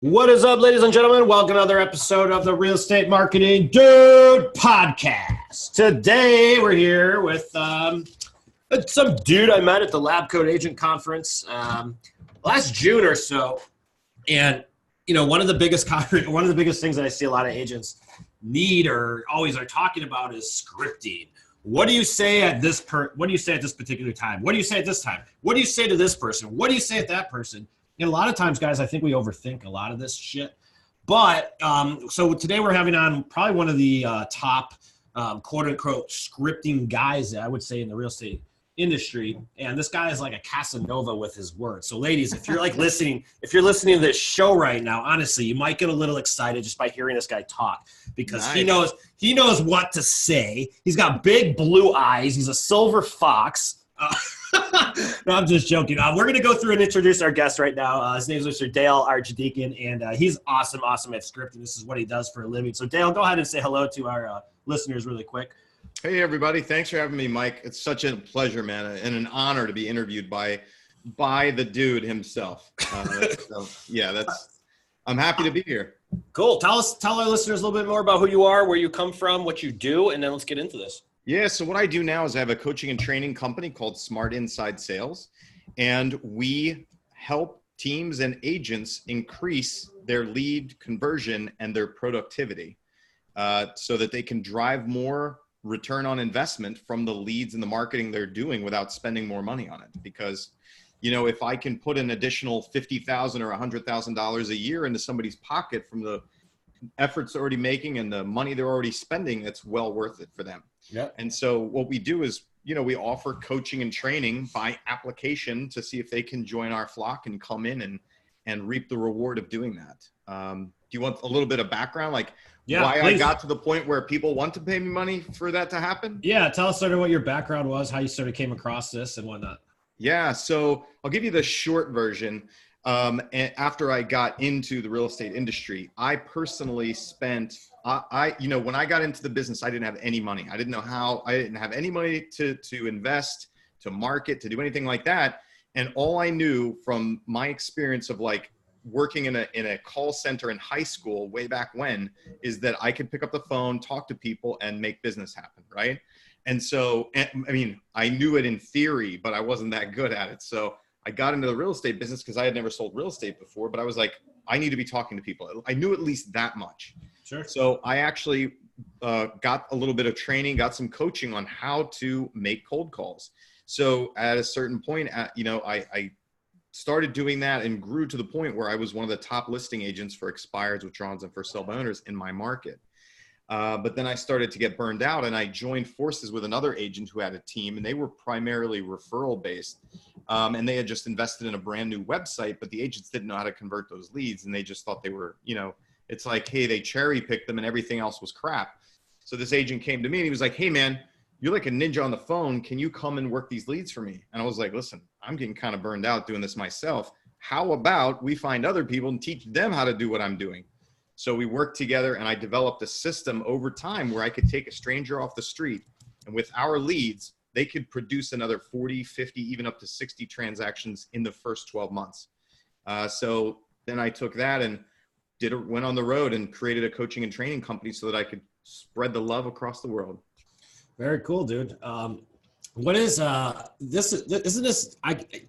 What is up, ladies and gentlemen? Welcome to another episode of the Real Estate Marketing Dude Podcast. Today, we're here with some dude I met at the Lab Coat Agent Conference last June or so. And, you know, one of the biggest things that I see a lot of agents need or always are talking about is scripting. What do you say at this particular time? What do you say at this time? What do you say to this person? What do you say at that person? And a lot of times, guys, I think we overthink a lot of this shit. But so today we're having on probably one of the top quote unquote scripting guys, I would say, in the real estate industry. And this guy is like a Casanova with his words. So ladies, if you're listening to this show right now, honestly, you might get a little excited just by hearing this guy talk because nice. he knows what to say. He's got big blue eyes. He's a silver fox. No, I'm just joking. We're going to go through and introduce our guest right now. His name is Mr. Dale Archdekin, and he's awesome at scripting. This is what he does for a living. So, Dale, go ahead and say hello to our listeners really quick. Hey, everybody. Thanks for having me, Mike. It's such a pleasure, man, and an honor to be interviewed by the dude himself. I'm happy to be here. Cool. Tell our listeners a little bit more about who you are, where you come from, what you do, and then let's get into this. Yeah, so what I do now is I have a coaching and training company called Smart Inside Sales, and we help teams and agents increase their lead conversion and their productivity so that they can drive more return on investment from the leads and the marketing they're doing without spending more money on it. Because, you know, if I can put an additional $50,000 or $100,000 a year into somebody's pocket from the efforts they're already making and the money they're already spending, that's well worth it for them. Yeah. And so what we do is, you know, we offer coaching and training by application to see if they can join our flock and come in and reap the reward of doing that. Do you want a little bit of background, like why please. I got to the point where people want to pay me money for that to happen? Yeah. Tell us sort of what your background was, how you sort of came across this and whatnot. Yeah. So I'll give you the short version. And after I got into the real estate industry, I personally spent, when I got into the business, I didn't have any money. I didn't have any money to invest, to market, to do anything like that. And all I knew from my experience of like working in a call center in high school way back when is that I could pick up the phone, talk to people, and make business happen, right? And so, I mean, I knew it in theory, but I wasn't that good at it. So I got into the real estate business because I had never sold real estate before, but I was like, I need to be talking to people. I knew at least that much. Sure. So I actually got a little bit of training, got some coaching on how to make cold calls. So at a certain point, I started doing that and grew to the point where I was one of the top listing agents for expireds, withdrawals, and first sale by owners in my market. But then I started to get burned out, and I joined forces with another agent who had a team, and they were primarily referral based. And they had just invested in a brand new website, but the agents didn't know how to convert those leads. And they just thought they were, it's like, hey, they cherry picked them and everything else was crap. So this agent came to me and he was like, hey man, you're like a ninja on the phone. Can you come and work these leads for me? And I was like, listen, I'm getting kind of burned out doing this myself. How about we find other people and teach them how to do what I'm doing? So we worked together and I developed a system over time where I could take a stranger off the street and with our leads, they could produce another 40, 50, even up to 60 transactions in the first 12 months. So then I took that and went on the road and created a coaching and training company so that I could spread the love across the world. Very cool, dude. What is this? Isn't this?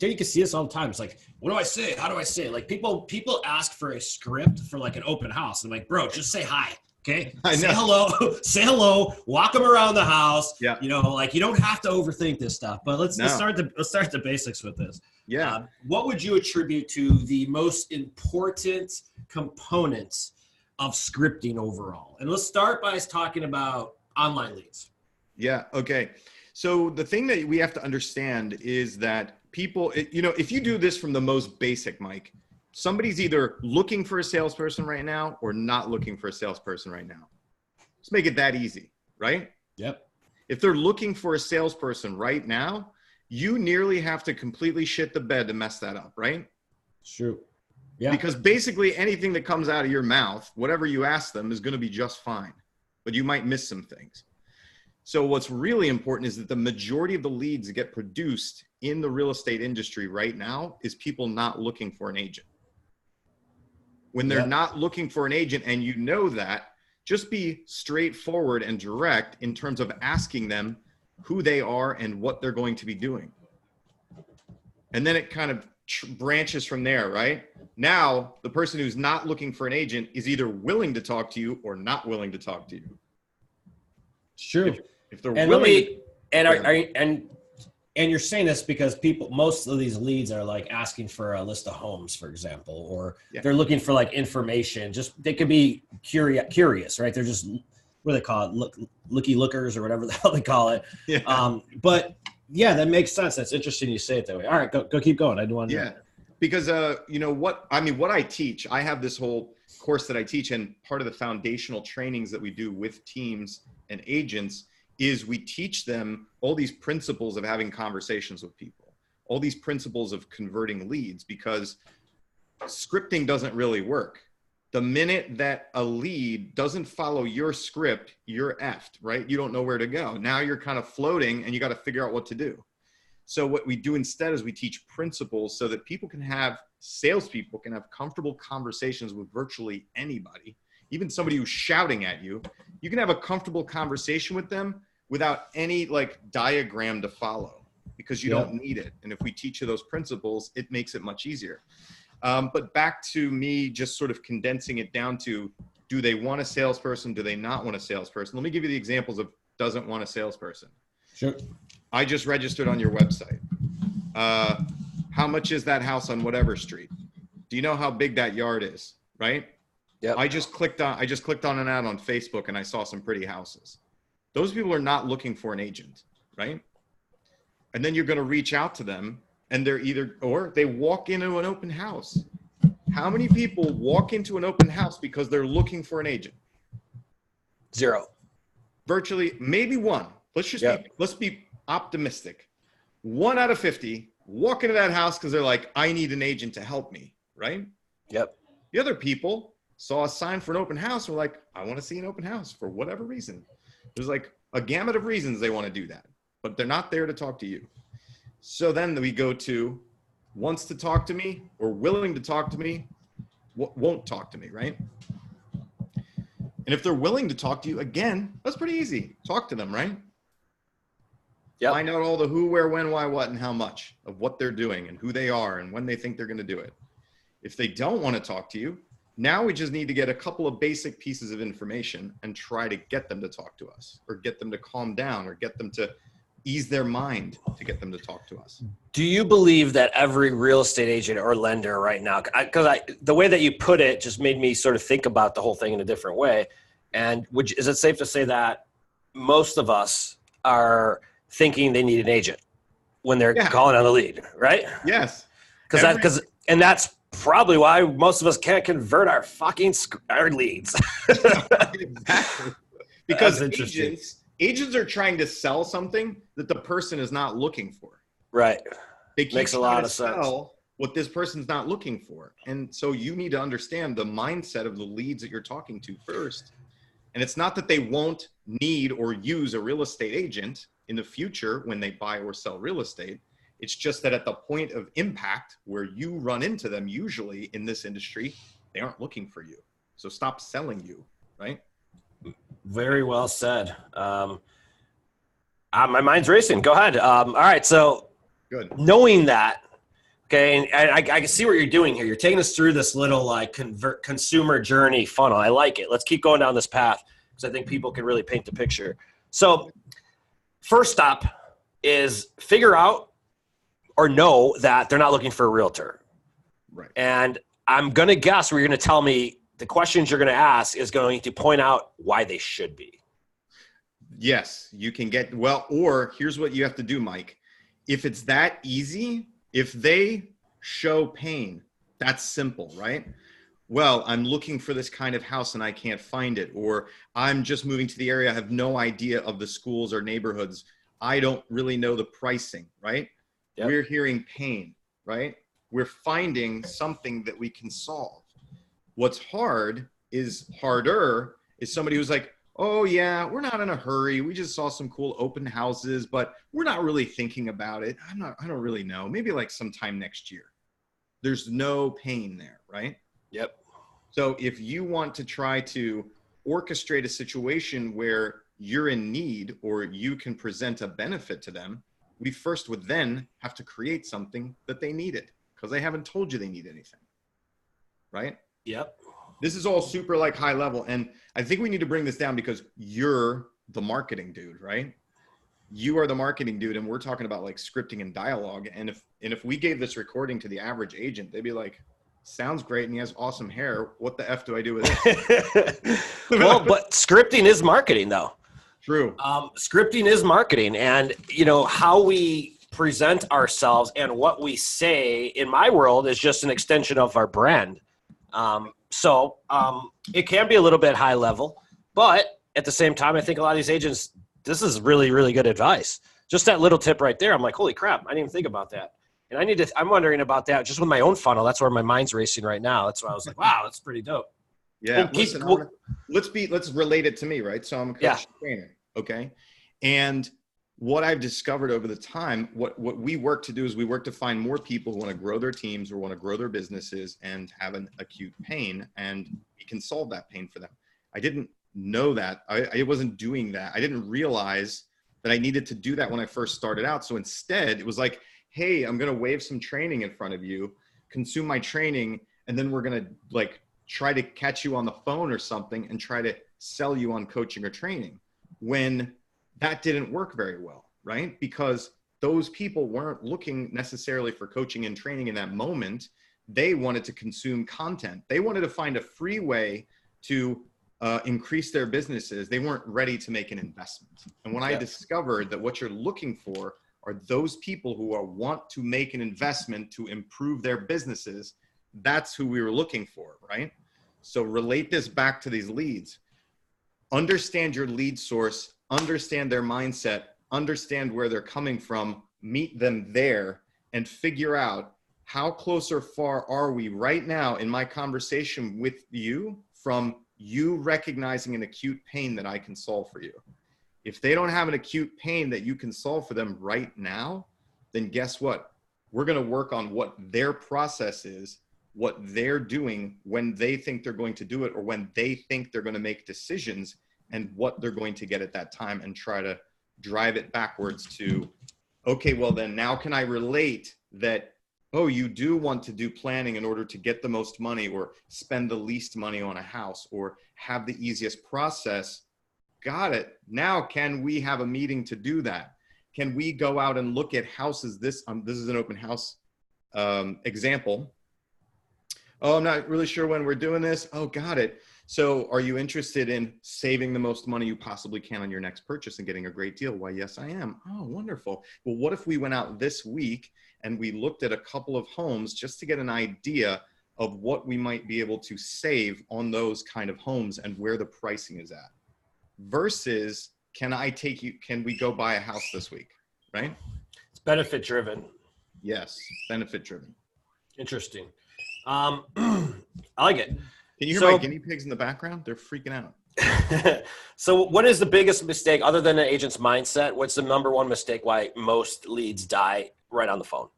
You can see this all the time. It's like, what do I say? How do I say? Like people ask for a script for like an open house. I'm like, bro, just say hi. Okay. Say hello, walk them around the house. Yeah. You know, like you don't have to overthink this stuff, but let's start the basics with this. Yeah. What would you attribute to the most important components of scripting overall? And let's start by talking about online leads. Yeah. Okay. So the thing that we have to understand is that people, if you do this from the most basic, Mike, somebody's either looking for a salesperson right now or not looking for a salesperson right now. Let's make it that easy, right? Yep. If they're looking for a salesperson right now, you nearly have to completely shit the bed to mess that up, right? It's true. Yeah. Because basically anything that comes out of your mouth, whatever you ask them is going to be just fine, but you might miss some things. So what's really important is that the majority of the leads that get produced in the real estate industry right now is people not looking for an agent. When they're not looking for an agent and you know that, just be straightforward and direct in terms of asking them who they are and what they're going to be doing. And then it kind of branches from there, right? Now, the person who's not looking for an agent is either willing to talk to you or not willing to talk to you. It's true. If they're and willing, and you're saying this because most of these leads are like asking for a list of homes, for example, or they're looking for like information. Just they could be curious, right? They're just, what do they call it? Looky lookers or whatever the hell they call it. Yeah. But yeah, that makes sense. That's interesting you say it that way. All right, go keep going. I do want to know. Because what I teach, I have this whole course that I teach, and part of the foundational trainings that we do with teams and agents is we teach them all these principles of having conversations with people, all these principles of converting leads, because scripting doesn't really work. The minute that a lead doesn't follow your script, you're effed, right? You don't know where to go. Now you're kind of floating and you got to figure out what to do. So what we do instead is we teach principles so that salespeople can have comfortable conversations with virtually anybody, even somebody who's shouting at you. You can have a comfortable conversation with them without any like diagram to follow, because you don't need it. And if we teach you those principles, it makes it much easier. But back to me just sort of condensing it down to, do they want a salesperson? Do they not want a salesperson? Let me give you the examples of doesn't want a salesperson. Sure. I just registered on your website. How much is that house on whatever street? Do you know how big that yard is? Right? Yeah. I just clicked on an ad on Facebook and I saw some pretty houses. Those people are not looking for an agent, right? And then you're going to reach out to them, and they walk into an open house. How many people walk into an open house because they're looking for an agent? 0. Virtually, maybe one. Let's be optimistic. 1 out of 50 walk into that house because they're like, I need an agent to help me, right? Yep. The other people saw a sign for an open house and were like, I want to see an open house for whatever reason. There's like a gamut of reasons they want to do that, but they're not there to talk to you. So then we go to wants to talk to me or willing to talk to me, won't talk to me, right? And if they're willing to talk to you, again, that's pretty easy. Talk to them, right? Yep. Find out all the who, where, when, why, what, and how much of what they're doing and who they are and when they think they're going to do it. If they don't want to talk to you, now we just need to get a couple of basic pieces of information and try to get them to talk to us, or get them to calm down, or get them to ease their mind to get them to talk to us. Do you believe that every real estate agent or lender right now, because the way that you put it just made me sort of think about the whole thing in a different way. And is it safe to say that most of us are thinking they need an agent when they're calling on the lead, right? Yes. And that's probably why most of us can't convert our leads. Exactly. Because agents are trying to sell something that the person is not looking for. Right. They keep Makes a lot of sense. sense. What this person's not looking for. And so you need to understand the mindset of the leads that you're talking to first. And it's not that they won't need or use a real estate agent in the future when they buy or sell real estate. It's just that at the point of impact where you run into them, usually in this industry, they aren't looking for you. So stop selling you, right? Very well said. My mind's racing. Go ahead. All right. So good. Knowing that, okay, and I can see what you're doing here. You're taking us through this little like consumer journey funnel. I like it. Let's keep going down this path because I think people can really paint the picture. So first stop is figure out or know that they're not looking for a realtor. Right. And I'm going to guess where you're going to tell me the questions you're going to ask is going to point out why they should be. Yes, you can get, or here's what you have to do, Mike. If it's that easy, if they show pain, that's simple, right? Well, I'm looking for this kind of house and I can't find it. Or I'm just moving to the area. I have no idea of the schools or neighborhoods. I don't really know the pricing, right? Yep. We're hearing pain, right? We're finding something that we can solve. What's harder is somebody who's like, oh yeah, we're not in a hurry. We just saw some cool open houses, but we're not really thinking about it. I don't really know. Maybe like sometime next year. There's no pain there, right? Yep. So if you want to try to orchestrate a situation where you're in need or you can present a benefit to them, we first would then have to create something that they needed because they haven't told you they need anything, right? Yep. This is all super like high level. And I think we need to bring this down because you're the marketing dude, right? You are the marketing dude. And we're talking about like scripting and dialogue. And if we gave this recording to the average agent, they'd be like, sounds great. And he has awesome hair. What the F do I do with it? Well, but scripting is marketing though. True. Scripting is marketing, and how we present ourselves and what we say in my world is just an extension of our brand. So it can be a little bit high level, but at the same time, I think a lot of these agents, this is really, really good advice. Just that little tip right there. I'm like, holy crap, I didn't even think about that. And I'm wondering about that just with my own funnel. That's where my mind's racing right now. That's why I was like, wow, that's pretty dope. Yeah. Let's relate it to me, right? So I'm a coach trainer. Okay. And what I've discovered over the time, what we work to do is we work to find more people who want to grow their teams or want to grow their businesses and have an acute pain, and we can solve that pain for them. I didn't know that. I wasn't doing that. I didn't realize that I needed to do that when I first started out. So instead it was like, hey, I'm going to wave some training in front of you, consume my training, and then we're going to like try to catch you on the phone or something and try to sell you on coaching or training, when that didn't work very well, right? Because those people weren't looking necessarily for coaching and training in that moment. They wanted to consume content. They wanted to find a free way to increase their businesses. They weren't ready to make an investment. And when I discovered that what you're looking for are those people who want to make an investment to improve their businesses, that's who we were looking for, right? So relate this back to these leads. Understand your lead source, understand their mindset, understand where they're coming from, meet them there, and figure out how close or far are we right now in my conversation with you from you recognizing an acute pain that I can solve for you. If they don't have an acute pain that you can solve for them right now, then guess what? We're going to work on what their process is, what they're doing when they think they're going to do it, or when they think they're going to make decisions, and what they're going to get at that time, and try to drive it backwards to, okay, well then now can I relate that, oh, you do want to do planning in order to get the most money or spend the least money on a house or have the easiest process. Got it. Now, can we have a meeting to do that? Can we go out and look at houses? This is an open house example. Oh, I'm not really sure when we're doing this. Oh, got it. So are you interested in saving the most money you possibly can on your next purchase and getting a great deal? Why, yes, I am. Oh, wonderful. Well, what if we went out this week and we looked at a couple of homes just to get an idea of what we might be able to save on those kind of homes and where the pricing is at? Versus, can we go buy a house this week, right? It's benefit driven. Yes, benefit driven. Interesting. I like it. Can you hear my guinea pigs in the background? They're freaking out. So what is the biggest mistake other than an agent's mindset? What's the number one mistake why most leads die right on the phone?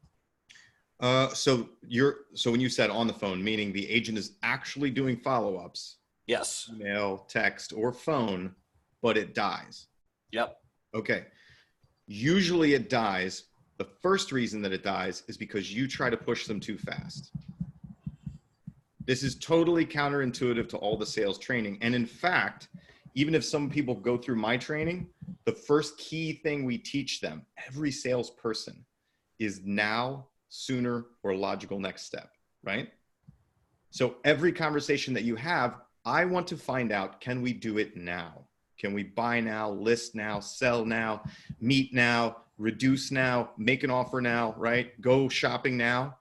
So when you said on the phone, meaning the agent is actually doing follow-ups. Yes. Email, text, or phone, but it dies. Yep. Okay. Usually it dies. The first reason that it dies is because you try to push them too fast. This is totally counterintuitive to all the sales training. And in fact, even if some people go through my training, the first key thing we teach them, every salesperson, is now, sooner, or logical next step, right? So every conversation that you have, I want to find out, can we do it now? Can we buy now, list now, sell now, meet now, reduce now, make an offer now, right? Go shopping now.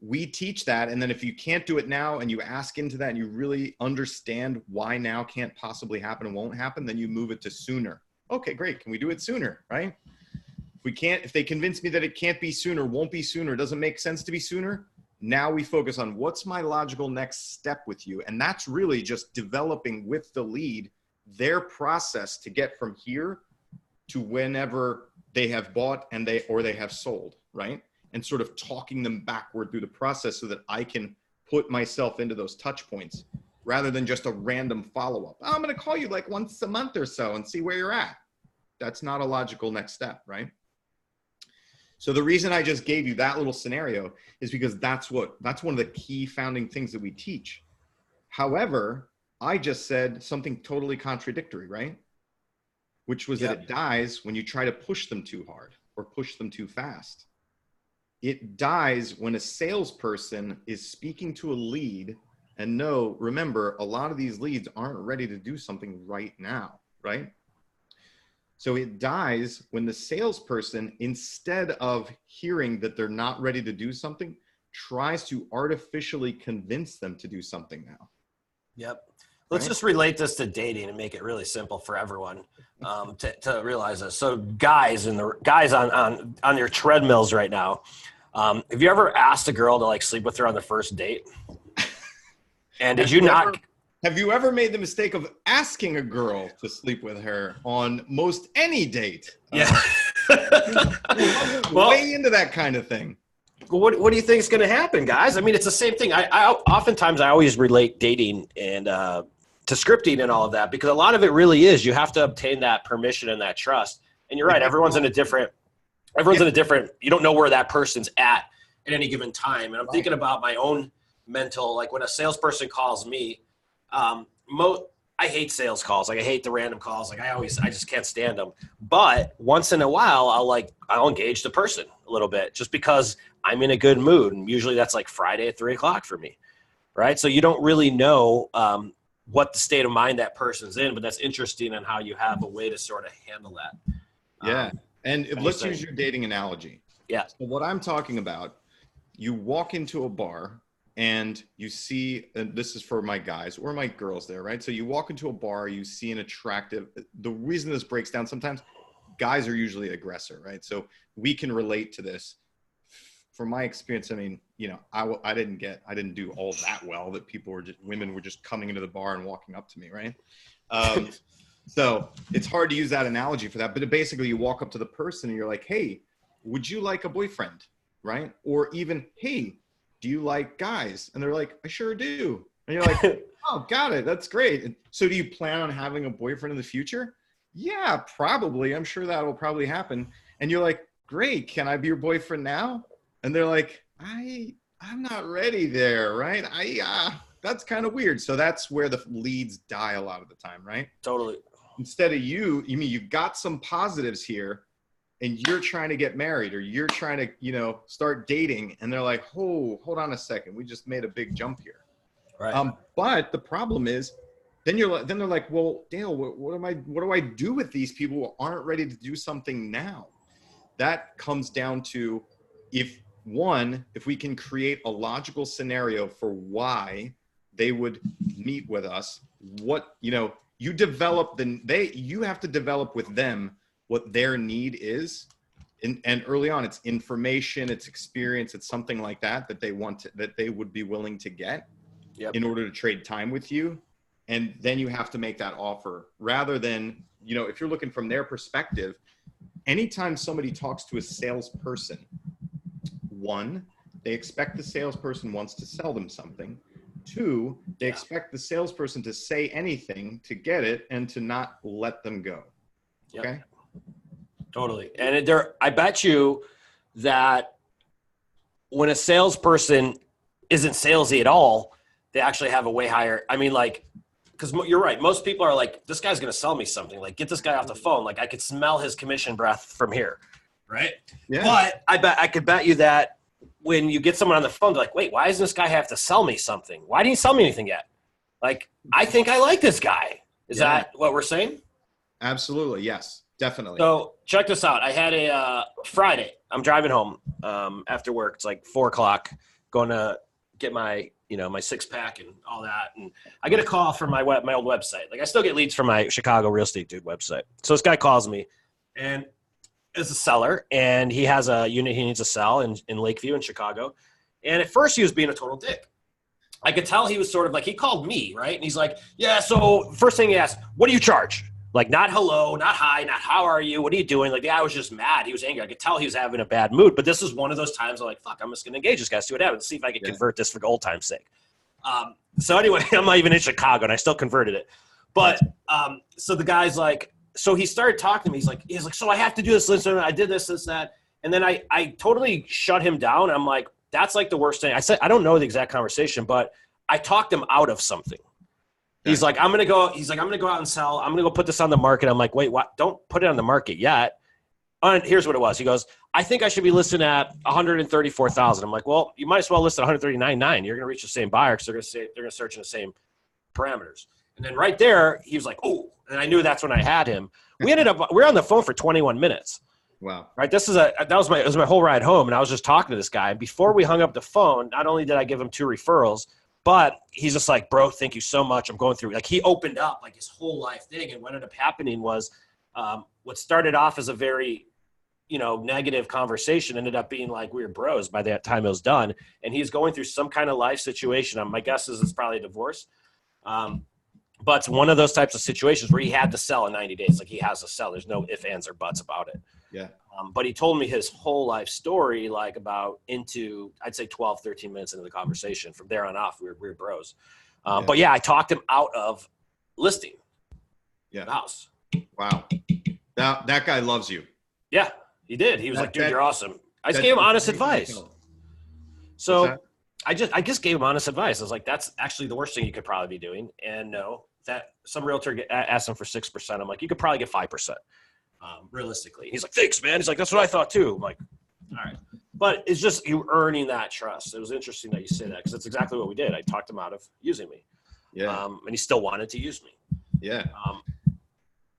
We teach that. And then if you can't do it now and you ask into that and you really understand why now can't possibly happen and won't happen, then you move it to sooner. Okay, great. Can we do it sooner, right? If they convince me that it can't be sooner, won't be sooner, doesn't make sense to be sooner, now we focus on what's my logical next step with you. And that's really just developing with the lead their process to get from here to whenever they have bought and they have sold, right? And sort of talking them backward through the process so that I can put myself into those touch points rather than just a random follow-up. I'm going to call you like once a month or so and see where you're at. That's not a logical next step, right? So the reason I just gave you that little scenario is because that's one of the key founding things that we teach. However, I just said something totally contradictory, right? Which was that it dies when you try to push them too hard or push them too fast. It dies when a salesperson is speaking to a lead, and no, remember, a lot of these leads aren't ready to do something right now, right? So it dies when the salesperson, instead of hearing that they're not ready to do something, tries to artificially convince them to do something now. Yep. Let's just relate this to dating and make it really simple for everyone to realize this. So guys on your treadmills right now, have you ever asked a girl to like sleep with her on the first date? And did you not? Have you ever made the mistake of asking a girl to sleep with her on most any date? Yeah. Way into that kind of thing. What do you think is going to happen, guys? I mean, it's the same thing. I oftentimes I always relate dating and to scripting and all of that, because a lot of it really is you have to obtain that permission and that trust. And you're right. Everyone's in a different, you don't know where that person's at any given time. And I'm thinking about my own mental, like when a salesperson calls me, I hate sales calls. Like I hate the random calls. Like I just can't stand them. But once in a while, I'll engage the person a little bit just because I'm in a good mood. And usually that's like Friday at 3:00 for me. Right. So you don't really know, what the state of mind that person's in, but that's interesting on how you have a way to sort of handle that. Yeah. And let's use your dating analogy. Yeah. So what I'm talking about, you walk into a bar and you see, and this is for my guys or my girls there, right? So you walk into a bar, you see an attractive, the reason this breaks down, sometimes guys are usually aggressor, right? So we can relate to this. From my experience, I mean, you know, I didn't do all that well that women were just coming into the bar and walking up to me, right? So it's hard to use that analogy for that, but basically you walk up to the person and you're like, hey, would you like a boyfriend, right? Or even, hey, do you like guys? And they're like, I sure do. And you're like, oh, got it. That's great. And so do you plan on having a boyfriend in the future? Yeah, probably. I'm sure that will probably happen. And you're like, great. Can I be your boyfriend now? And they're like, I'm not ready there, right? That's kind of weird. So that's where the leads die a lot of the time, right? Totally. Instead of you mean you've got some positives here and you're trying to get married or you're trying to, you know, start dating. And they're like, oh, hold on a second. We just made a big jump here. Right. But the problem is then they're like, well, Dale, what do I do with these people who aren't ready to do something now? That comes down to if we can create a logical scenario for why they would meet with us, what, you know, you have to develop with them what their need is. And early on, it's information, it's experience, it's something like that that they would be willing to get in order to trade time with you. And then you have to make that offer rather than, you know, if you're looking from their perspective, anytime somebody talks to a salesperson, one, they expect the salesperson wants to sell them something. Two, they expect the salesperson to say anything to get it and to not let them go. Okay? Yep. Totally. And I bet you that when a salesperson isn't salesy at all, they actually have a way higher. I mean, like, because you're right. Most people are like, this guy's going to sell me something. Like, get this guy off the phone. Like, I could smell his commission breath from here. Right. Yeah. But I could bet you that when you get someone on the phone, they're like, wait, why doesn't this guy have to sell me something? Why didn't he sell me anything yet? Like, I think I like this guy. Is that what we're saying? Absolutely. Yes, definitely. So check this out. I had a Friday. I'm driving home after work. It's like 4:00, going to get my, you know, my 6-pack and all that. And I get a call from my old website. Like I still get leads from my Chicago Real Estate Dude website. So this guy calls me and is a seller, and he has a unit he needs to sell in Lakeview in Chicago. And at first he was being a total dick. I could tell he was sort of like, he called me, right? And he's like, yeah, so first thing he asked, what do you charge? Like not hello, not hi, not how are you? What are you doing? Like the guy was just mad. He was angry. I could tell he was having a bad mood. But this is one of those times I'm like, fuck, I'm just going to engage this guy, see what happens, see if I can convert this for old time's sake. So anyway, I'm not even in Chicago, and I still converted it. But so the guy's like, so he started talking to me. He's like, so I have to do this. Listen, I did this, that. And then I totally shut him down. I'm like, that's like the worst thing. I said, I don't know the exact conversation, but I talked him out of something. He's like, I'm going to go out and sell. I'm going to go put this on the market. I'm like, wait, what? Don't put it on the market yet. And here's what it was. He goes, I think I should be listed at 134,000. I'm like, well, you might as well list at 139.9. You're going to reach the same buyer because they're going to search in the same parameters. And then right there, he was like, oh, and I knew that's when I had him. We were on the phone for 21 minutes. Wow. Right. It was my whole ride home. And I was just talking to this guy. And before we hung up the phone, not only did I give him 2 referrals, but he's just like, bro, thank you so much. I'm going through, like, he opened up like his whole life thing. And what ended up happening was what started off as a very, negative conversation ended up being like we were bros by that time it was done. And he's going through some kind of life situation. My guess is it's probably a divorce. But it's one of those types of situations where he had to sell in 90 days. Like, he has to sell. There's no ifs, ands, or buts about it. Yeah. But he told me his whole life story, like about I'd say 12, 13 minutes into the conversation. From there on off, we were bros. But yeah, I talked him out of listing the house. Wow. That guy loves you. Yeah, he did. He was like, dude, you're awesome. I just gave him honest advice. So I just gave him honest advice. I was like, that's actually the worst thing you could probably be doing. And no, that some realtor asked him for 6%. I'm like, you could probably get 5%. Realistically. He's like, thanks, man. He's like, that's what I thought too. I'm like, all right. But it's just you earning that trust. It was interesting that you say that because that's exactly what we did. I talked him out of using me. Yeah. And he still wanted to use me. Yeah.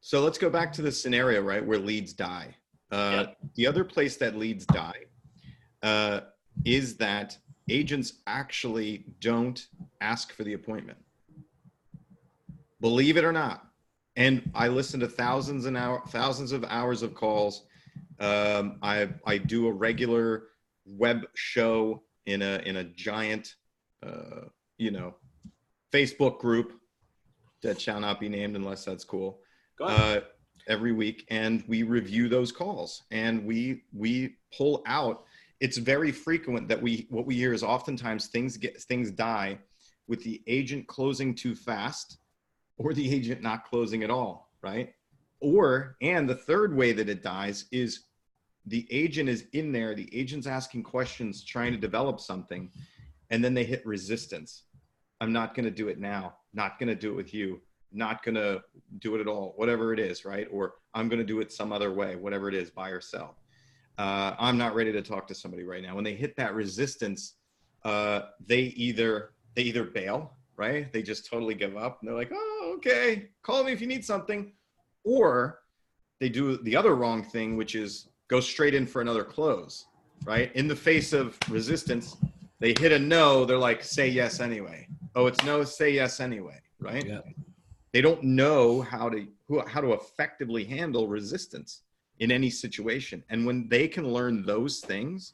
So let's go back to the scenario, right, where leads die. The other place that leads die is that agents actually don't ask for the appointment. Believe it or not. And I listen to thousands of hours of calls. I do a regular web show in a giant, Facebook group that shall not be named unless that's cool. Every week, and we review those calls, and we pull out. It's very frequent that what we hear is oftentimes things die with the agent closing too fast, or the agent not closing at all, right? And the third way that it dies is the agent is in there, the agent's asking questions, trying to develop something, and then they hit resistance. I'm not going to do it now. Not going to do it with you. Not going to do it at all, whatever it is, right? Or I'm going to do it some other way, whatever it is, buy or sell. I'm not ready to talk to somebody right now. When they hit that resistance, they either bail, right? They just totally give up. And they're like, oh, okay, call me if you need something. Or they do the other wrong thing, which is go straight in for another close, right? In the face of resistance, they hit a no. They're like, say yes anyway. Oh, it's no, say yes anyway, right? Yeah. They don't know how to effectively handle resistance in any situation. And when they can learn those things,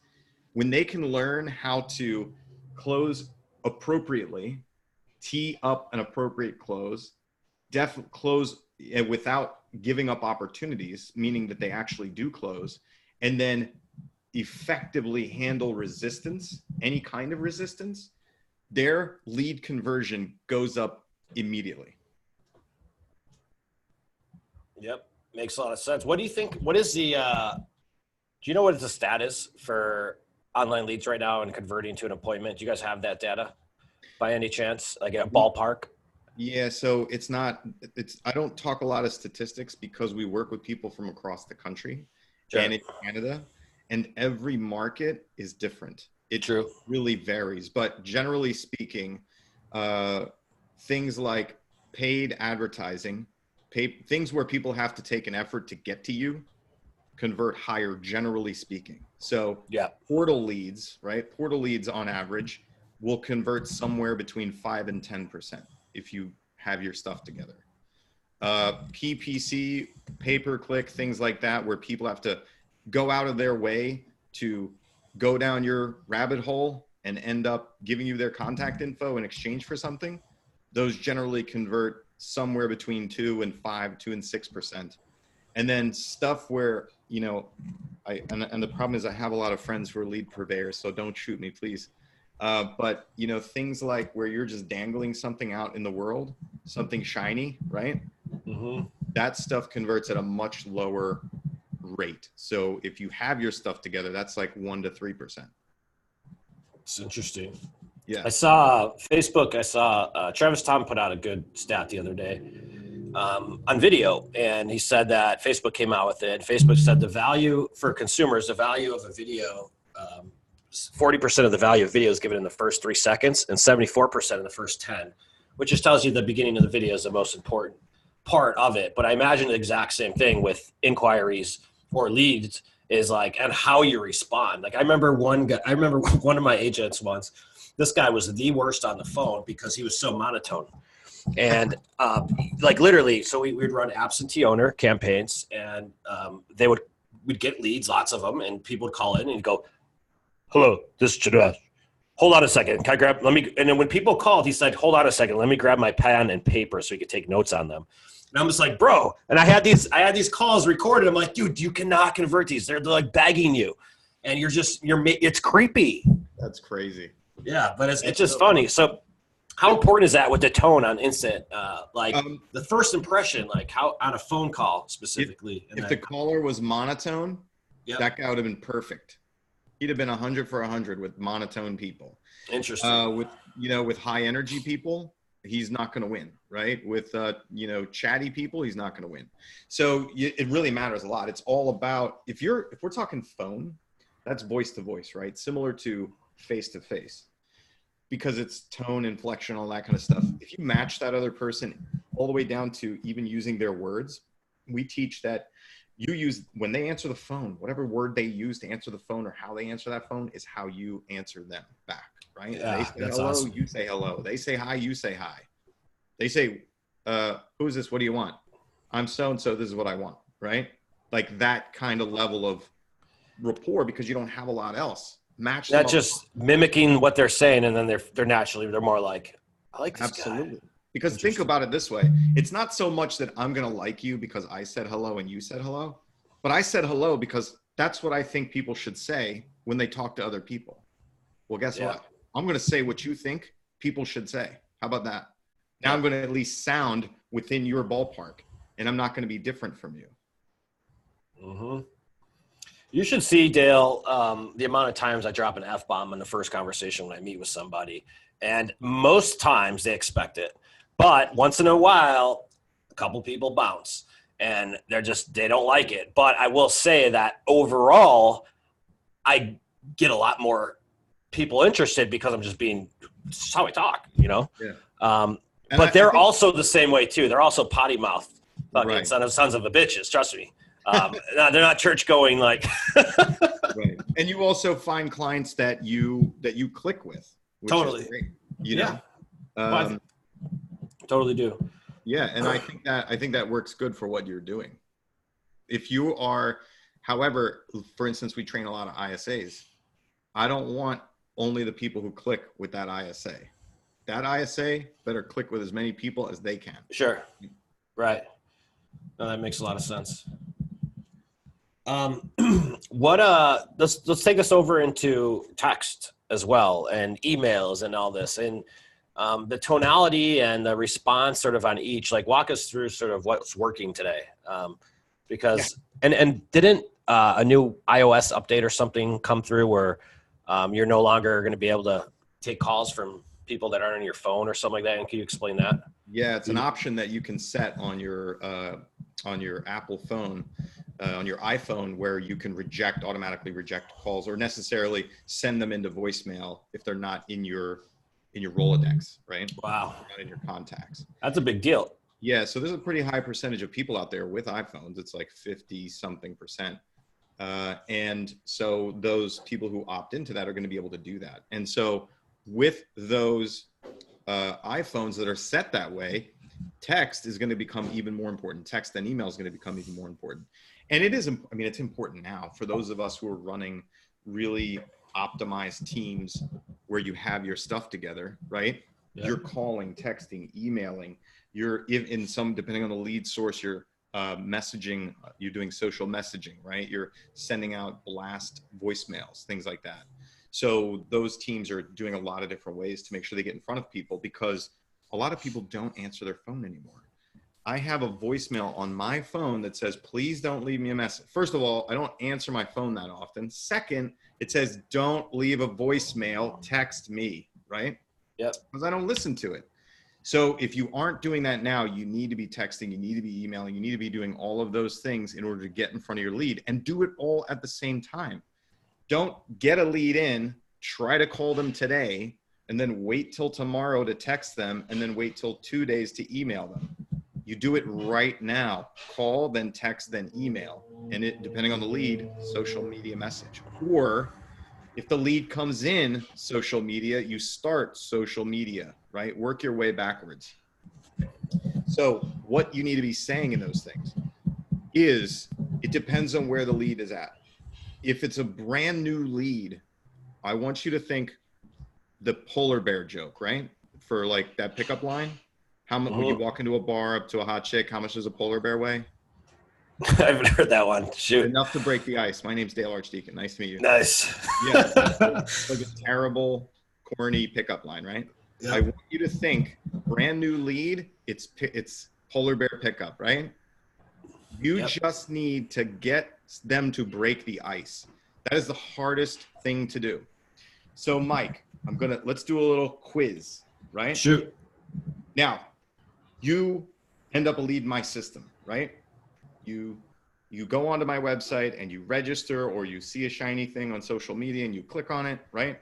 when they can learn how to close appropriately, tee up an appropriate close, close without giving up opportunities, meaning that they actually do close, and then effectively handle resistance, any kind of resistance, their lead conversion goes up immediately. Yep. Makes a lot of sense. What do you think? What is the, do you know what the status for online leads right now and converting to an appointment? Do you guys have that data by any chance? Like a ballpark? Yeah. So I don't talk a lot of statistics because we work with people from across the country and in Canada, and every market is different. It really varies, but generally speaking, things like paid advertising, things where people have to take an effort to get to you, convert higher, generally speaking. So portal leads, right? Portal leads on average will convert somewhere between 5 and 10% if you have your stuff together. PPC, pay-per-click, things like that, where people have to go out of their way to go down your rabbit hole and end up giving you their contact info in exchange for something. Those generally convert somewhere between 2 and 6%. And then stuff where, and the problem is I have a lot of friends who are lead purveyors, so don't shoot me, please. But you know, things like where you're just dangling something out in the world, something shiny, right? Mm-hmm. That stuff converts at a much lower rate. So if you have your stuff together, that's like 1 to 3%. It's interesting. Yeah. I saw Facebook. I saw Travis Tom put out a good stat the other day on video, and he said that Facebook came out with it. And Facebook said the value for consumers, the value of a video, 40% of the value of video is given in the first 3 seconds, and 74% in the first 10, which just tells you the beginning of the video is the most important part of it. But I imagine the exact same thing with inquiries or leads is like, and how you respond. Like I remember one of my agents once. This guy was the worst on the phone because he was so monotone. And like literally, so we'd run absentee owner campaigns, and we'd get leads, lots of them, and people would call in and he'd go, "Hello, this is Jadaz. Hold on a second. Can I grab, let me," and then when people called, he said, "Hold on a second. Let me grab my pen and paper so he could take notes on them." And I'm just like, bro. And I had these calls recorded. I'm like, dude, you cannot convert these. They're like begging you. And it's creepy. That's crazy. Yeah, but it's just funny. So how important is that with the tone on instant, the first impression, like how on a phone call specifically? If the caller was monotone, yep. That guy would have been perfect. He'd have been 100 for 100 with monotone people. Interesting. With high energy people, he's not going to win, right? With, chatty people, he's not going to win. So it really matters a lot. It's all about, if we're talking phone, that's voice to voice, right? Similar to face to face, because it's tone, inflection, all that kind of stuff. If you match that other person all the way down to even using their words, we teach that you use, when they answer the phone, whatever word they use to answer the phone or how they answer that phone is how you answer them back, right? Yeah, they say that's hello, awesome. You say hello. They say hi, you say hi. They say, who is this? What do you want? I'm so-and-so, this is what I want, right? Like that kind of level of rapport, because you don't have a lot else. Match them Not up. just mimicking what they're saying, and then they're more like, I like this Absolutely. guy. Because think about it this way. It's not so much that I'm going to like you because I said hello and you said hello, but I said hello because that's what I think people should say when they talk to other people. Well, guess what? I'm going to say what you think people should say. How about that? Now I'm going to at least sound within your ballpark, and I'm not going to be different from you. Mm-hmm. You should see, Dale, the amount of times I drop an F-bomb in the first conversation when I meet with somebody. And most times they expect it. But once in a while, a couple people bounce. And they don't like it. But I will say that overall, I get a lot more people interested because I'm just it's how I talk, Yeah. But they're also the same way, too. They're also potty mouth fucking Right. sons of a bitches, trust me. They're not church going like Right. And you also find clients that you click with, which totally is great, you know. I totally do. Yeah, and I think that works good for what you're doing. If you are, however, for instance, we train a lot of ISAs. I don't want only the people who click with that ISA. That ISA better click with as many people as they can. Sure. Right. No, that makes a lot of sense. Let's take us over into text as well and emails and all this, and the tonality and the response sort of on each, like walk us through sort of what's working today. Because didn't a new iOS update or something come through where you're no longer going to be able to take calls from people that aren't on your phone or something like that? And can you explain that? Yeah, it's an option that you can set on your Apple phone, on your iPhone, where you can automatically reject calls or necessarily send them into voicemail if they're not in your Rolodex, right? Wow. Not in your contacts. That's a big deal. Yeah, so there's a pretty high percentage of people out there with iPhones. It's like 50-something%. And so those people who opt into that are going to be able to do that. And so with those iPhones that are set that way, text is going to become even more important. Text and email is going to become even more important. And it's important now for those of us who are running really optimized teams where you have your stuff together, right? Yeah. You're calling, texting, emailing. You're depending on the lead source, you're messaging, you're doing social messaging, right? You're sending out blast voicemails, things like that. So those teams are doing a lot of different ways to make sure they get in front of people, because a lot of people don't answer their phone anymore. I have a voicemail on my phone that says, please don't leave me a message. First of all, I don't answer my phone that often. Second, it says, don't leave a voicemail, text me, right? Yep. Because I don't listen to it. So if you aren't doing that now, you need to be texting, you need to be emailing, you need to be doing all of those things in order to get in front of your lead, and do it all at the same time. Don't get a lead in, try to call them today, and then wait till tomorrow to text them, and then wait till 2 days to email them. You do it right now. Call, then text, then email. And it, depending on the lead, social media message. Or if the lead comes in social media, you start social media, right? Work your way backwards. So what you need to be saying in those things is, it depends on where the lead is at. If it's a brand new lead, I want you to think the polar bear joke, right? For like that pickup line. How much when you walk into a bar up to a hot chick, how much does a polar bear weigh? I haven't heard that one. Shoot. Enough to break the ice. My name's Dale Archdekin. Nice to meet you. Nice. Yeah, it's like a terrible, corny pickup line, right? Yep. I want you to think brand new lead. It's polar bear pickup, right? You just need to get them to break the ice. That is the hardest thing to do. So, Mike, let's do a little quiz, right? Shoot. Now, you end up a lead in my system, right? You go onto my website and you register, or you see a shiny thing on social media and you click on it, right?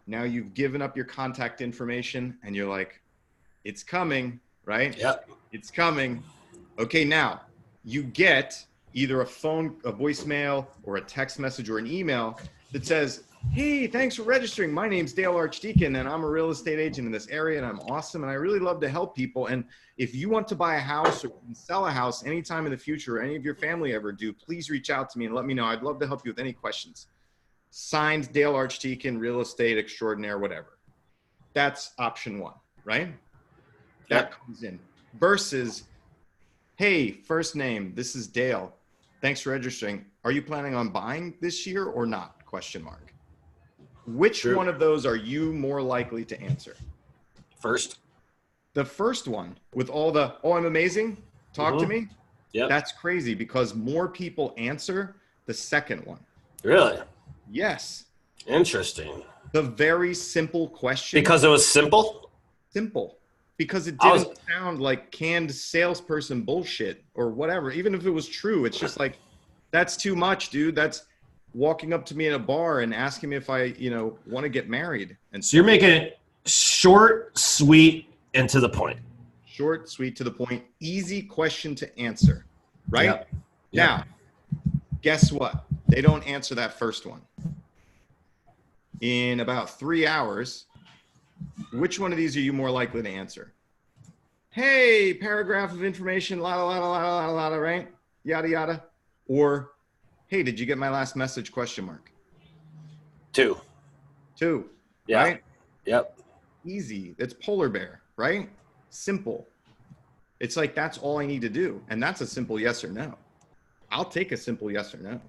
Now you've given up your contact information and you're like, it's coming, right? Yep. It's coming. Okay, now you get either a voicemail or a text message or an email that says, hey, thanks for registering. My name's Dale Archdekin, and I'm a real estate agent in this area, and I'm awesome, and I really love to help people. And if you want to buy a house or sell a house anytime in the future, or any of your family ever do, please reach out to me and let me know. I'd love to help you with any questions. Signed, Dale Archdekin, real estate extraordinaire, whatever. That's option one, right? That comes in. Versus, hey, first name, this is Dale. Thanks for registering. Are you planning on buying this year or not? ? Which one of those are you more likely to answer? First. The first one, with all the, oh, I'm amazing, talk to me. Yeah. That's crazy, because more people answer the second one. Really? Yes. Interesting. The very simple question. Because it was simple? Simple. Because it didn't sound like canned salesperson bullshit or whatever. Even if it was true, it's just like, that's too much, dude. That's walking up to me in a bar and asking me if I, want to get married. And so you're making it short, sweet, and to the point. Short, sweet, to the point. Easy question to answer, right? Yep. Now, guess what? They don't answer that first one. In about 3 hours, which one of these are you more likely to answer? Hey, paragraph of information, la la la la la la la, right? Yada yada. Or, hey, did you get my last message? ? Two. Yeah. Right? Yep. Easy. It's polar bear, right? Simple. It's like, that's all I need to do. And that's a simple yes or no. I'll take a simple yes or no.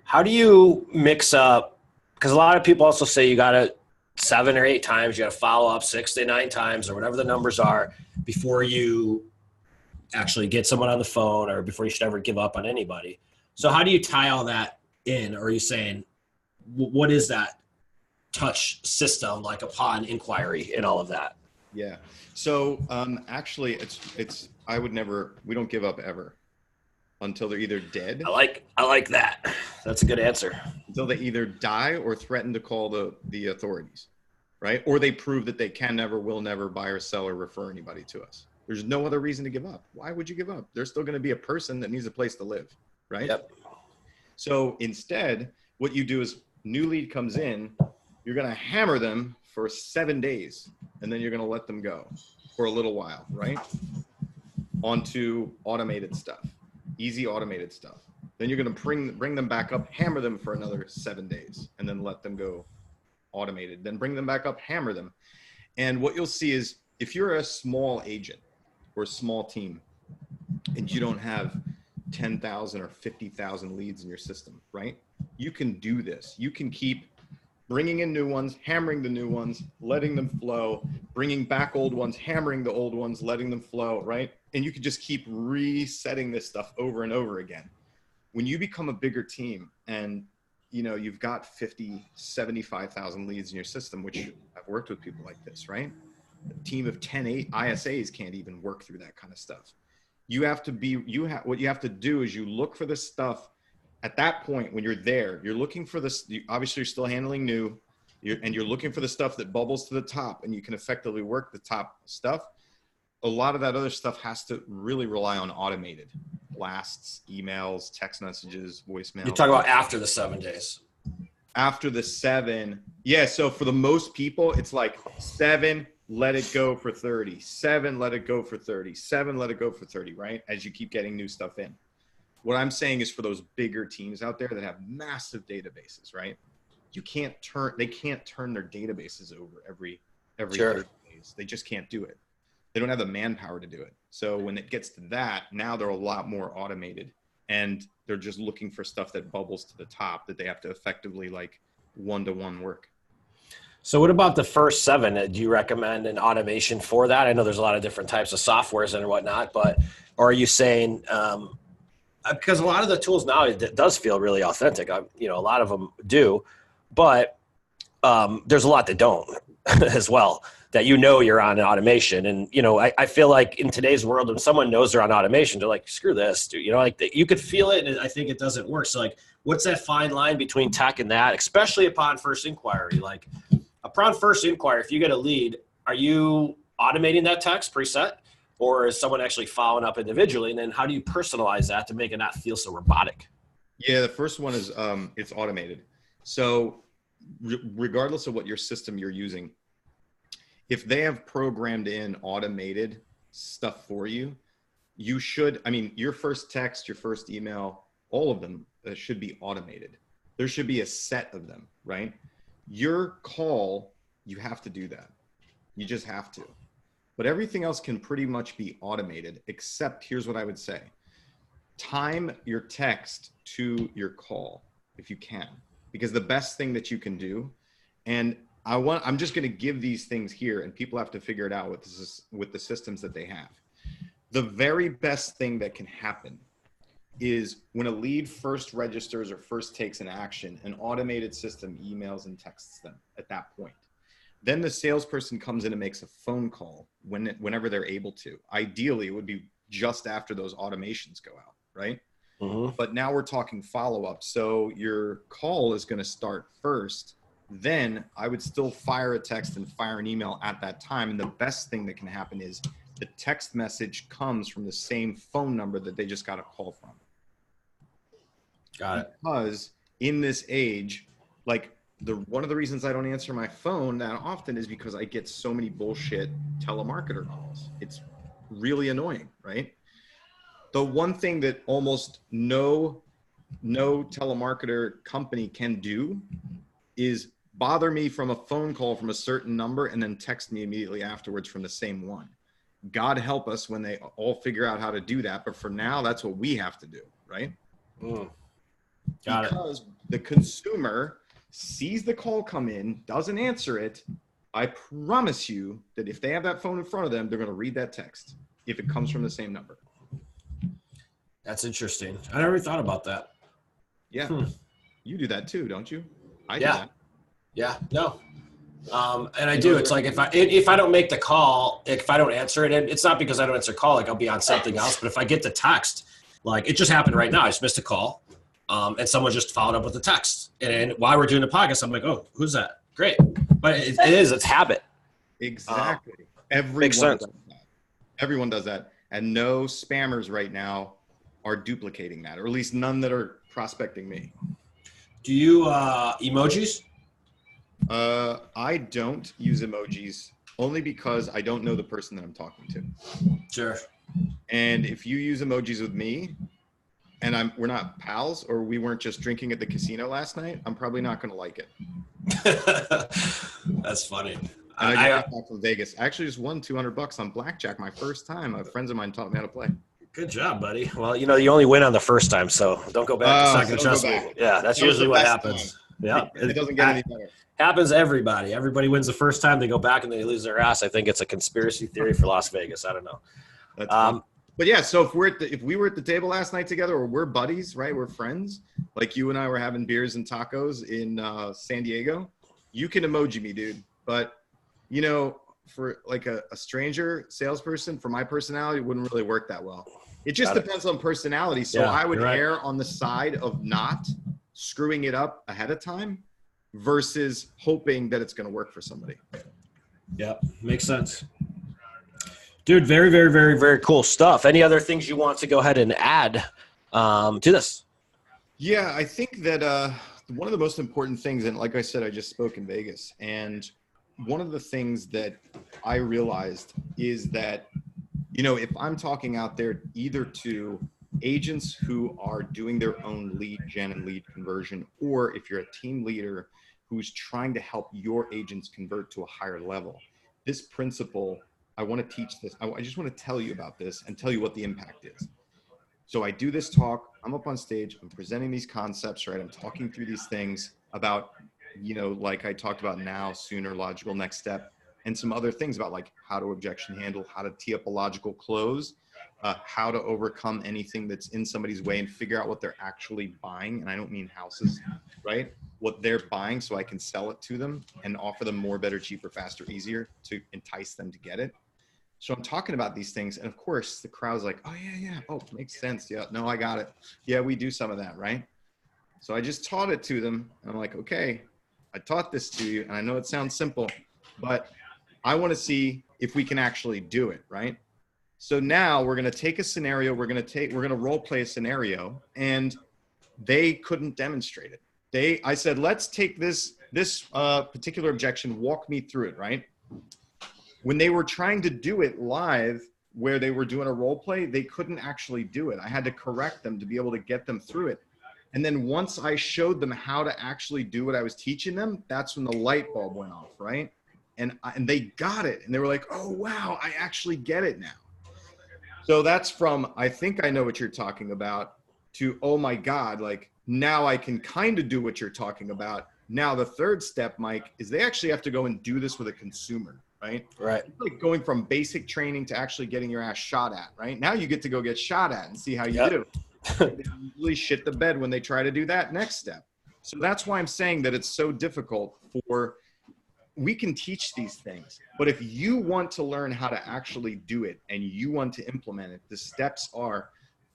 How do you mix up? Because a lot of people also say you got to 7 or 8 times, you got to follow up 6 to 9 times or whatever the numbers are before you actually get someone on the phone, or before you should ever give up on anybody. So how do you tie all that in? Or are you saying, what is that touch system like upon inquiry and all of that? Yeah. So actually we don't give up ever until they're either dead. I like that. That's a good answer. Until they either die or threaten to call the authorities, right? Or they prove that they can never, will never buy or sell or refer anybody to us. There's no other reason to give up. Why would you give up? There's still going to be a person that needs a place to live, right? Yep. So instead, what you do is, new lead comes in, you're going to hammer them for 7 days, and then you're going to let them go for a little while, right? Onto automated stuff, easy automated stuff. Then you're going to bring them back up, hammer them for another 7 days, and then let them go automated. Then bring them back up, hammer them. And what you'll see is, if you're a small agent or a small team and you don't have 10,000 or 50,000 leads in your system, right? You can do this. You can keep bringing in new ones, hammering the new ones, letting them flow, bringing back old ones, hammering the old ones, letting them flow, right? And you could just keep resetting this stuff over and over again. When you become a bigger team and you've got 50, 75,000 leads in your system, which I've worked with people like this, right? A team of 10 ISAs can't even work through that kind of stuff. What you have to do is you look for this stuff at that point. When you're there, you're looking for this. Obviously you're still handling new, and you're looking for the stuff that bubbles to the top, and you can effectively work the top stuff. A lot of that other stuff has to really rely on automated blasts, emails, text messages, voicemail. You talk about after the 7 days. After the 7. Yeah. So for the most people, it's like 7, let it go for 30, 7, let it go for 30, 7, let it go for 30, right? As you keep getting new stuff in. What I'm saying is for those bigger teams out there that have massive databases, right? They can't turn their databases over every Sure. 30 days. They just can't do it. They don't have the manpower to do it. So when it gets to that, now they're a lot more automated, and they're just looking for stuff that bubbles to the top that they have to effectively like one-to-one work. So what about the first 7? Do you recommend an automation for that? I know there's a lot of different types of softwares and whatnot, but or are you saying, because a lot of the tools now, it does feel really authentic. A lot of them do, but there's a lot that don't as well, that you're on an automation. And, I feel like in today's world, when someone knows they're on automation, they're like, screw this, dude. You could feel it, and I think it doesn't work. So, like, what's that fine line between tech and that, especially upon first inquiry? Like, upon first inquiry, if you get a lead, are you automating that text preset, or is someone actually following up individually? And then how do you personalize that to make it not feel so robotic? Yeah, the first one is it's automated. So regardless of what your system you're using, if they have programmed in automated stuff for you, you should, your first text, your first email, all of them should be automated. There should be a set of them, right? Your call, you have to do that. You just have to. But everything else can pretty much be automated, except here's what I would say. Time your text to your call if you can, because the best thing that you can do, and I'm just going to give these things here, and people have to figure it out with the systems that they have. The very best thing that can happen is when a lead first registers or first takes an action, an automated system emails and texts them at that point. Then the salesperson comes in and makes a phone call whenever they're able to. Ideally, it would be just after those automations go out, right? Mm-hmm. But now we're talking follow-up. So your call is going to start first. Then I would still fire a text and fire an email at that time. And the best thing that can happen is the text message comes from the same phone number that they just got a call from. Got it. Because in this age, like one of the reasons I don't answer my phone that often is because I get so many bullshit telemarketer calls. It's really annoying, right? The one thing that almost no telemarketer company can do is bother me from a phone call from a certain number and then text me immediately afterwards from the same one. God help us when they all figure out how to do that. But for now, that's what we have to do, right? Got because the consumer sees the call come in, doesn't answer it. I promise you that if they have that phone in front of them, they're going to read that text if it comes from the same number. That's interesting. I never thought about that. Yeah. You do that too, don't you? I do yeah. that. Yeah. No. And I do. It's like if I don't make the call, if I don't answer it, it's not because I don't answer a call. Like I'll be on something else. But if I get the text, like it just happened right now. I just missed a call, and someone just followed up with a text. And while we're doing the podcast, I'm like, oh, who's that? Great. But it's habit. Exactly. Makes sense. Everyone does that. And no spammers right now are duplicating that, or at least none that are prospecting me. Do you emojis? I don't use emojis only because I don't know the person that I'm talking to. Sure. And if you use emojis with me and we're not pals, or we weren't just drinking at the casino last night, I'm probably not going to like it. That's funny. And I got back from Vegas. I actually just won $200 on blackjack my first time. Friends of mine taught me how to play. Good job, buddy. Well, you only win on the first time, so don't go back. It's not going to trust me. Yeah, that's usually what happens. Yeah. It doesn't get any better. Happens to everybody. Everybody wins the first time. They go back and they lose their ass. I think it's a conspiracy theory for Las Vegas. I don't know. That's fun. But yeah, so if we were at the table last night together, or we're buddies, right? We're friends. Like you and I were having beers and tacos in San Diego. You can emoji me, dude. But you know, for like a stranger salesperson, for my personality, it wouldn't really work that well. It just depends on personality. So I would err on the side of not screwing it up ahead of time versus hoping that it's going to work for somebody. Yeah, makes sense. Dude, very, very, very, very cool stuff. Any other things you want to go ahead and add to this? Yeah, I think that one of the most important things, and like I said, I just spoke in Vegas, and one of the things that I realized is that, you know, if I'm talking out there either to agents who are doing their own lead gen and lead conversion, or if you're a team leader who's trying to help your agents convert to a higher level, this principle, I want to teach this. I just want to tell you about this and tell you what the impact is. So I do this talk, I'm up on stage, I'm presenting these concepts, right? I'm talking through these things about, you know, like I talked about now, sooner, logical next step, and some other things about like how to objection handle, how to tee up a logical close, how to overcome anything that's in somebody's way and figure out what they're actually buying. And I don't mean houses, right? What they're buying so I can sell it to them and offer them more, better, cheaper, faster, easier to entice them to get it. So I'm talking about these things. And of course the crowd's like, oh yeah. Oh, makes sense. Yeah, no, I got it. Yeah, we do some of that, right? So I just taught it to them. And I'm like, okay, I taught this to you. And I know it sounds simple, but I want to see if we can actually do it, right? So now we're going to take a scenario. We're going to role play a scenario, and they couldn't demonstrate it. I said, let's take this particular objection, walk me through it, right? When they were trying to do it live, where they were doing a role play, they couldn't actually do it. I had to correct them to be able to get them through it. And then once I showed them how to actually do what I was teaching them, that's when the light bulb went off, right? And they got it. And they were like, oh, wow, I actually get it now. So that's from, I think I know what you're talking about, to, oh my God, like now I can kind of do what you're talking about. Now the third step, Mike, is they actually have to go and do this with a consumer, right? Right. It's like going from basic training to actually getting your ass shot at, right? Now you get to go get shot at and see how you do. They usually shit the bed when they try to do that next step. So that's why I'm saying that it's so difficult we can teach these things, but if you want to learn how to actually do it and you want to implement it, the steps are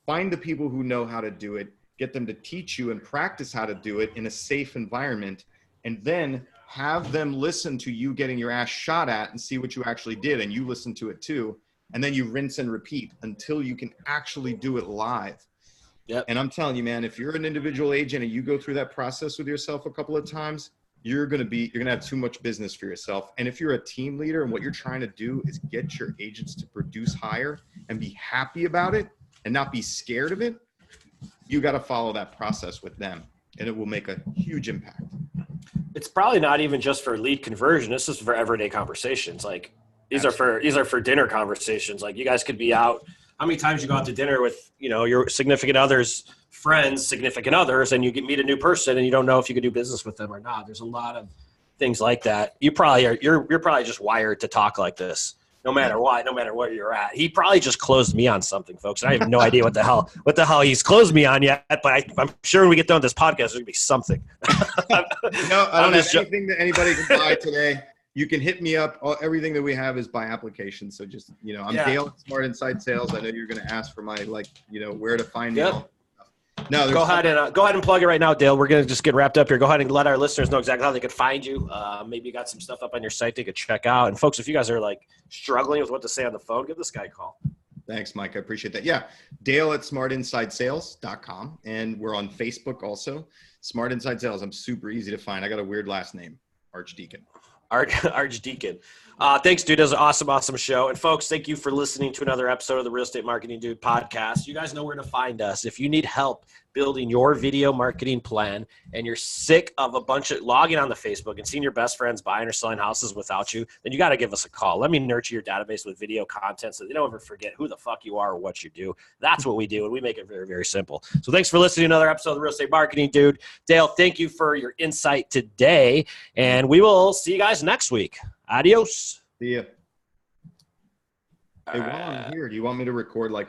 find the people who know how to do it, get them to teach you and practice how to do it in a safe environment, and then have them listen to you getting your ass shot at and see what you actually did, and you listen to it too, and then you rinse and repeat until you can actually do it live. Yep. And I'm telling you, man, if you're an individual agent and you go through that process with yourself a couple of times, you're going to have too much business for yourself. And if you're a team leader and what you're trying to do is get your agents to produce higher and be happy about it and not be scared of it, you got to follow that process with them, and it will make a huge impact. It's probably not even just for lead conversion. This is for everyday conversations. Like these are for dinner conversations. Like you guys could be out. How many times you go out to dinner with, you know, your significant others, friends, significant others, and you meet a new person and you don't know if you could do business with them or not. There's a lot of things like that. You're probably just wired to talk like this, no matter what, no matter where you're at. He probably just closed me on something, folks. And I have no idea what the hell he's closed me on yet, but I'm sure when we get done with this podcast, there's gonna be something. No, I don't have anything that anybody can buy today. You can hit me up. Everything that we have is by application. So just, you know, I'm Dale at Smart Inside Sales. I know you're going to ask for my, like, you know, where to find me. Yep. No, go ahead and plug it right now, Dale. We're going to just get wrapped up here. Go ahead and let our listeners know exactly how they can find you. Maybe you got some stuff up on your site they could check out. And folks, if you guys are like struggling with what to say on the phone, give this guy a call. Thanks, Mike. I appreciate that. Yeah. Dale at smartinsidesales.com. And we're on Facebook also. Smart Inside Sales. I'm super easy to find. I got a weird last name, Archdekin. Archdekin. Thanks, dude. That was an awesome show. And folks, thank you for listening to another episode of the Real Estate Marketing Dude podcast. You guys know where to find us. If you need help building your video marketing plan and you're sick of a bunch of logging on to Facebook and seeing your best friends buying or selling houses without you, then you got to give us a call. Let me nurture your database with video content so they don't ever forget who the fuck you are or what you do. That's what we do, and we make it very, very simple. So thanks for listening to another episode of the Real Estate Marketing Dude. Dale, thank you for your insight today, and we will see you guys next week. Adios. See ya. Hey, while I'm here, do you want me to record like a